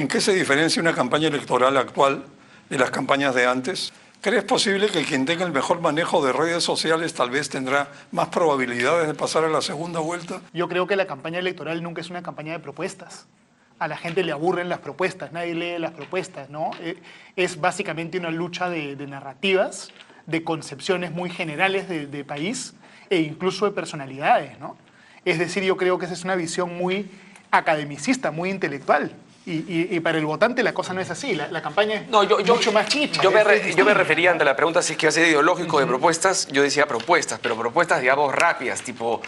¿En qué se diferencia una campaña electoral actual de las campañas de antes? ¿Crees posible que quien tenga el mejor manejo de redes sociales tal vez tendrá más probabilidades de pasar a la segunda vuelta? Yo creo que la campaña electoral nunca es una campaña de propuestas. A la gente le aburren las propuestas, nadie lee las propuestas, ¿no? Es básicamente una lucha de narrativas, de concepciones muy generales de país e incluso de personalidades, ¿no? Es decir, yo creo que esa es una visión muy academicista, muy intelectual. Y para el votante la cosa no es así, la campaña es mucho más chispa. Yo me refería ante la pregunta si es que va a ser ideológico de propuestas, yo decía propuestas, pero propuestas, digamos, rápidas, tipo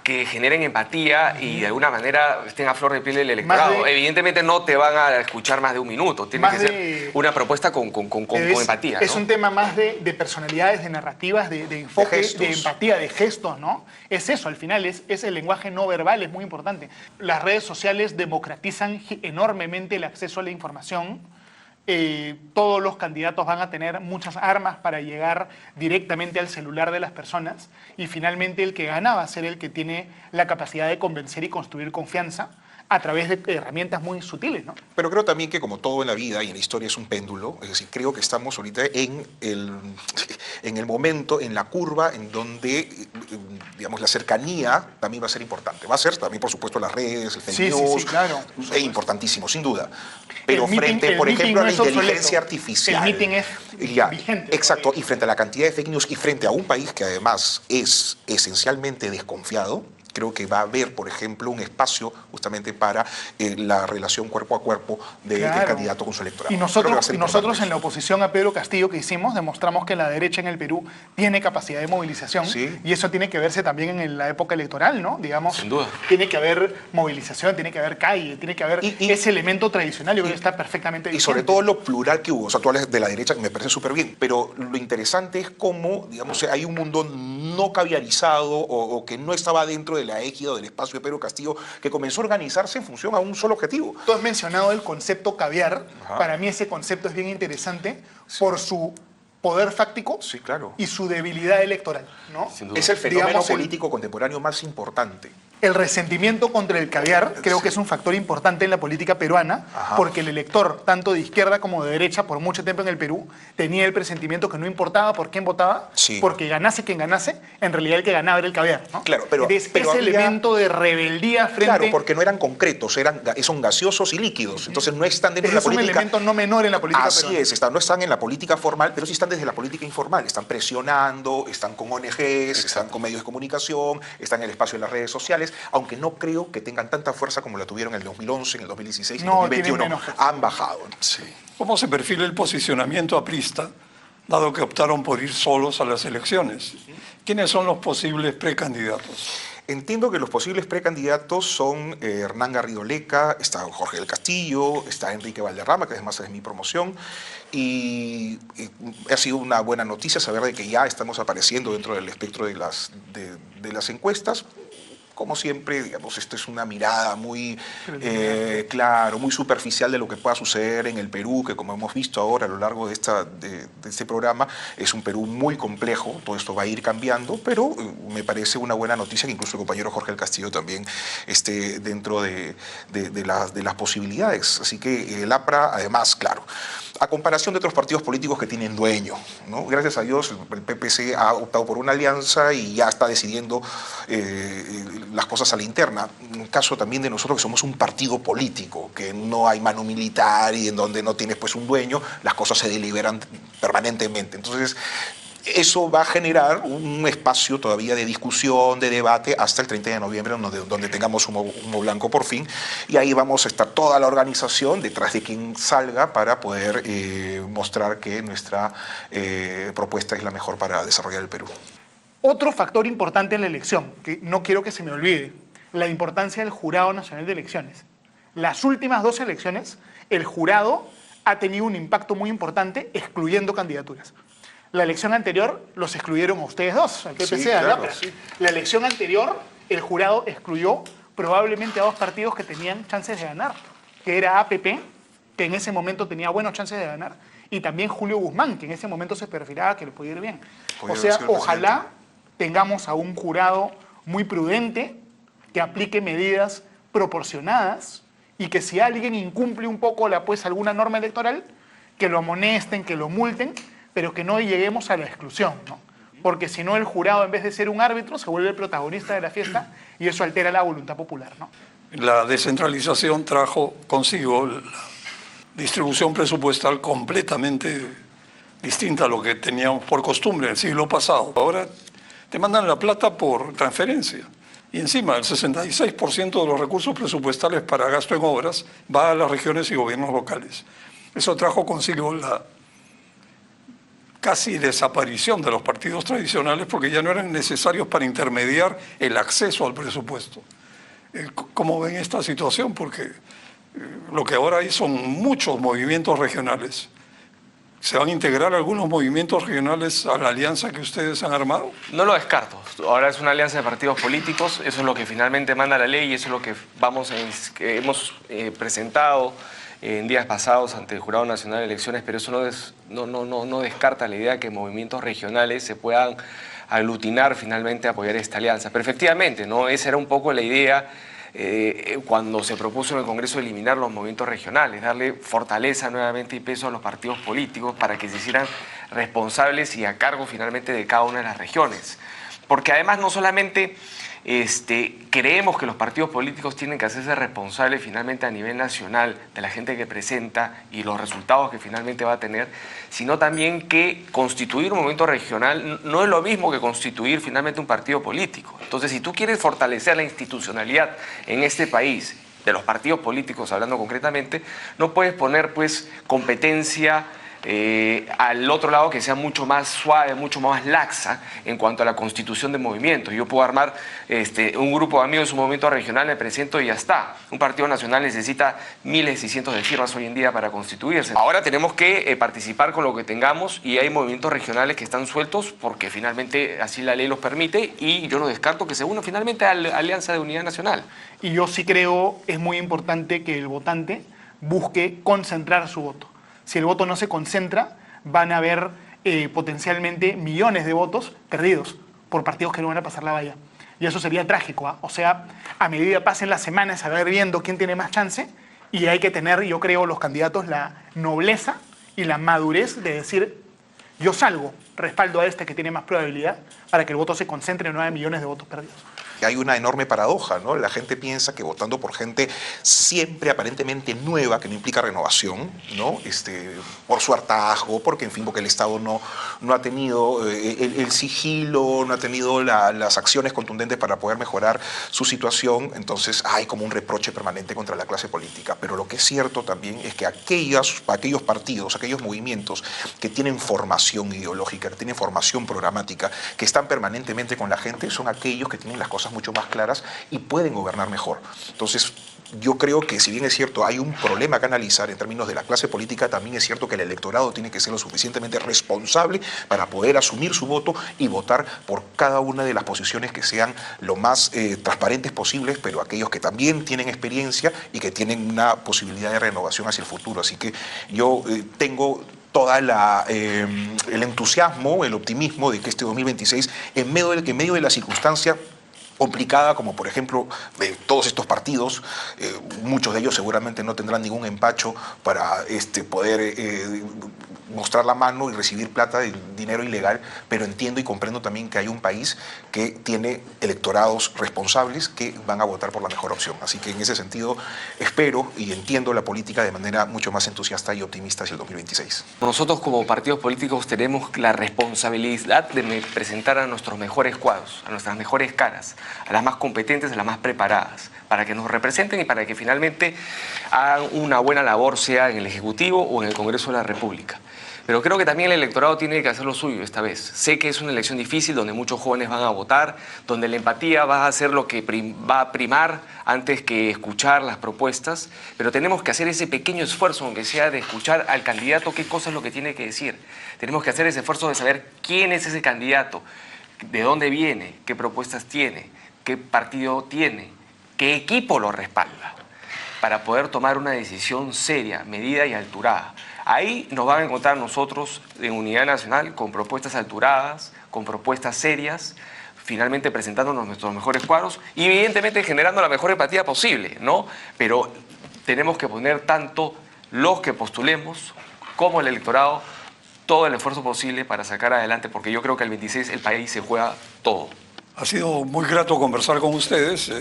que generen empatía y de alguna manera estén a flor de piel el electorado. Evidentemente no te van a escuchar más de un minuto, tiene que ser una propuesta con empatía, ¿no? Es un tema más de personalidades, de narrativas, de enfoque, de empatía, de gestos, ¿no? Es eso, al final, es el lenguaje no verbal, es muy importante. Las redes sociales democratizan enormemente el acceso a la información. Todos los candidatos van a tener muchas armas para llegar directamente al celular de las personas y finalmente el que gana va a ser el que tiene la capacidad de convencer y construir confianza a través de herramientas muy sutiles, ¿no? Pero creo también que como todo en la vida y en la historia es un péndulo, es decir, creo que estamos ahorita en el momento, en la curva, en donde, digamos, la cercanía también va a ser importante. Va a ser también, por supuesto, las redes, el fake news, claro. Es importantísimo, sin duda. Pero El frente, meeting, por ejemplo, a la no es inteligencia obsoleto. artificial. El meeting es vigente. Exacto, y frente a la cantidad de fake news y frente a un país que además es esencialmente desconfiado, creo que va a haber, por ejemplo, un espacio justamente para la relación cuerpo a cuerpo del candidato con su electorado. Y nosotros en la oposición a Pedro Castillo que hicimos, demostramos que la derecha en el Perú tiene capacidad de movilización. Sí. Y eso tiene que verse también en la época electoral, ¿no? Digamos, sin duda. Tiene que haber movilización, tiene que haber calle, tiene que haber ese elemento tradicional, yo creo que está perfectamente vigente. Y sobre todo lo plural que hubo. O sea, tú hablas de la derecha, que me parece súper bien, pero lo interesante es cómo, digamos, hay un mundo no caviarizado o que no estaba dentro de la égida o del espacio de Pedro Castillo, que comenzó a organizarse en función a un solo objetivo. Tú has mencionado el concepto caviar. Ajá. Para mí ese concepto es bien interesante por su poder fáctico claro, y su debilidad electoral, ¿no? Es el fenómeno político contemporáneo más importante. El resentimiento contra el caviar creo que es un factor importante en la política peruana, porque el elector, tanto de izquierda como de derecha, por mucho tiempo en el Perú, tenía el presentimiento que no importaba por quién votaba, porque ganase quien ganase, en realidad el que ganaba era el caviar, ¿no? Claro, pero ese había elemento de rebeldía frente... Claro, porque no eran concretos, son gaseosos y líquidos, entonces no están dentro de la política. Es un elemento no menor en la política peruana. Así es, no están en la política formal, pero sí están desde la política informal, están presionando, están con ONGs, están con medios de comunicación, están en el espacio de las redes sociales, aunque no creo que tengan tanta fuerza como la tuvieron en el 2011, en el 2016 y en el 2021. Han bajado. Sí. ¿Cómo se perfila el posicionamiento aprista, dado que optaron por ir solos a las elecciones? ¿Quiénes son los posibles precandidatos? Entiendo que los posibles precandidatos son Hernán Garrido Leca, está Jorge del Castillo, está Enrique Valderrama, que además es mi promoción, y ha sido una buena noticia saber de que ya estamos apareciendo dentro del espectro de las encuestas. Como siempre, digamos, esto es una mirada muy, claro, muy superficial de lo que pueda suceder en el Perú, que como hemos visto ahora a lo largo de este programa, es un Perú muy complejo, todo esto va a ir cambiando, pero me parece una buena noticia que incluso el compañero Jorge del Castillo también esté dentro de las posibilidades. Así que el APRA, además, claro, a comparación de otros partidos políticos que tienen dueño, ¿no? Gracias a Dios, el PPC ha optado por una alianza y ya está decidiendo las cosas a la interna. En el caso también de nosotros, que somos un partido político, que no hay mano militar y en donde no tienes pues un dueño, las cosas se deliberan permanentemente. Entonces, eso va a generar un espacio todavía de discusión, de debate, hasta el 30 de noviembre, donde tengamos humo blanco por fin, y ahí vamos a estar toda la organización detrás de quien salga para poder mostrar que nuestra propuesta es la mejor para desarrollar el Perú. Otro factor importante en la elección, que no quiero que se me olvide, la importancia del Jurado Nacional de Elecciones. Las últimas 2 elecciones, el jurado ha tenido un impacto muy importante excluyendo candidaturas. La elección anterior los excluyeron a ustedes dos, al PPC, al APRA. La elección anterior, el jurado excluyó probablemente a 2 partidos que tenían chances de ganar, que era APP, que en ese momento tenía buenas chances de ganar, y también Julio Guzmán, que en ese momento se perfilaba que le podía ir bien. O sea, ojalá tengamos a un jurado muy prudente, que aplique medidas proporcionadas y que si alguien incumple un poco alguna norma electoral, que lo amonesten, que lo multen, pero que no lleguemos a la exclusión, ¿no? Porque si no, el jurado, en vez de ser un árbitro, se vuelve el protagonista de la fiesta y eso altera la voluntad popular, ¿no? La descentralización trajo consigo la distribución presupuestal completamente distinta a lo que teníamos por costumbre en el siglo pasado. Ahora te mandan la plata por transferencia y encima el 66% de los recursos presupuestales para gasto en obras va a las regiones y gobiernos locales. Eso trajo consigo la casi desaparición de los partidos tradicionales porque ya no eran necesarios para intermediar el acceso al presupuesto. ¿Cómo ven esta situación? Porque lo que ahora hay son muchos movimientos regionales. ¿Se van a integrar algunos movimientos regionales a la alianza que ustedes han armado? No lo descarto. Ahora es una alianza de partidos políticos, eso es lo que finalmente manda la ley y eso es lo que hemos presentado en días pasados ante el Jurado Nacional de Elecciones, pero eso no descarta la idea de que movimientos regionales se puedan aglutinar finalmente a apoyar esta alianza. Pero efectivamente, ¿no? Esa era un poco la idea cuando se propuso en el Congreso eliminar los movimientos regionales, darle fortaleza nuevamente y peso a los partidos políticos para que se hicieran responsables y a cargo finalmente de cada una de las regiones. Porque además no solamente creemos que los partidos políticos tienen que hacerse responsables finalmente a nivel nacional de la gente que presenta y los resultados que finalmente va a tener, sino también que constituir un movimiento regional no es lo mismo que constituir finalmente un partido político. Entonces, si tú quieres fortalecer la institucionalidad en este país, de los partidos políticos hablando concretamente, no puedes poner pues competencia al otro lado que sea mucho más suave, mucho más laxa en cuanto a la constitución de movimientos. Yo puedo armar un grupo de amigos, un movimiento regional, me presento y ya está. Un partido nacional necesita miles y cientos de firmas hoy en día para constituirse. Ahora tenemos que participar con lo que tengamos y hay movimientos regionales que están sueltos porque finalmente así la ley los permite y yo no descarto que se unan finalmente a la Alianza de Unidad Nacional. Y yo sí creo es muy importante que el votante busque concentrar su voto. Si el voto no se concentra, van a haber potencialmente millones de votos perdidos por partidos que no van a pasar la valla. Y eso sería trágico, ¿eh? O sea, a medida pasen las semanas a ver viendo quién tiene más chance, y hay que tener, yo creo, los candidatos la nobleza y la madurez de decir, yo salgo, respaldo a este que tiene más probabilidad, para que el voto se concentre y no haya millones de votos perdidos. Hay una enorme paradoja, ¿no? La gente piensa que votando por gente siempre aparentemente nueva, que no implica renovación, ¿no? Por su hartazgo, porque en fin, porque el Estado no ha tenido el sigilo, no ha tenido las acciones contundentes para poder mejorar su situación, entonces hay como un reproche permanente contra la clase política. Pero lo que es cierto también es que aquellos partidos, aquellos movimientos que tienen formación ideológica, que tienen formación programática, que están permanentemente con la gente, son aquellos que tienen las cosas mucho más claras y pueden gobernar mejor. Entonces, yo creo que si bien es cierto, hay un problema que analizar en términos de la clase política, también es cierto que el electorado tiene que ser lo suficientemente responsable para poder asumir su voto y votar por cada una de las posiciones que sean lo más transparentes posibles, pero aquellos que también tienen experiencia y que tienen una posibilidad de renovación hacia el futuro. Así que yo tengo toda el entusiasmo, el optimismo de que este 2026, en medio de la circunstancia complicada, como por ejemplo todos estos partidos, muchos de ellos seguramente no tendrán ningún empacho para poder mostrar la mano y recibir plata, dinero ilegal, pero entiendo y comprendo también que hay un país que tiene electorados responsables que van a votar por la mejor opción. Así que en ese sentido espero y entiendo la política de manera mucho más entusiasta y optimista hacia el 2026. Nosotros como partidos políticos tenemos la responsabilidad de presentar a nuestros mejores cuadros, a nuestras mejores caras, a las más competentes, a las más preparadas, para que nos representen y para que finalmente hagan una buena labor, sea en el Ejecutivo o en el Congreso de la República. Pero creo que también el electorado tiene que hacer lo suyo esta vez. Sé que es una elección difícil donde muchos jóvenes van a votar, donde la empatía va a ser lo que va a primar antes que escuchar las propuestas, pero tenemos que hacer ese pequeño esfuerzo, aunque sea de escuchar al candidato qué cosa es lo que tiene que decir. Tenemos que hacer ese esfuerzo de saber quién es ese candidato, de dónde viene, qué propuestas tiene, qué partido tiene, qué equipo lo respalda, para poder tomar una decisión seria, medida y alturada. Ahí nos van a encontrar nosotros en Unidad Nacional con propuestas alturadas, con propuestas serias, finalmente presentándonos nuestros mejores cuadros y evidentemente generando la mejor empatía posible, ¿no? Pero tenemos que poner tanto los que postulemos como el electorado todo el esfuerzo posible para sacar adelante, porque yo creo que el 26 el país se juega todo. Ha sido muy grato conversar con ustedes,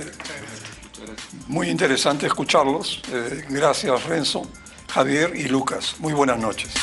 muy interesante escucharlos. Gracias Renzo, Javier y Lucas. Muy buenas noches.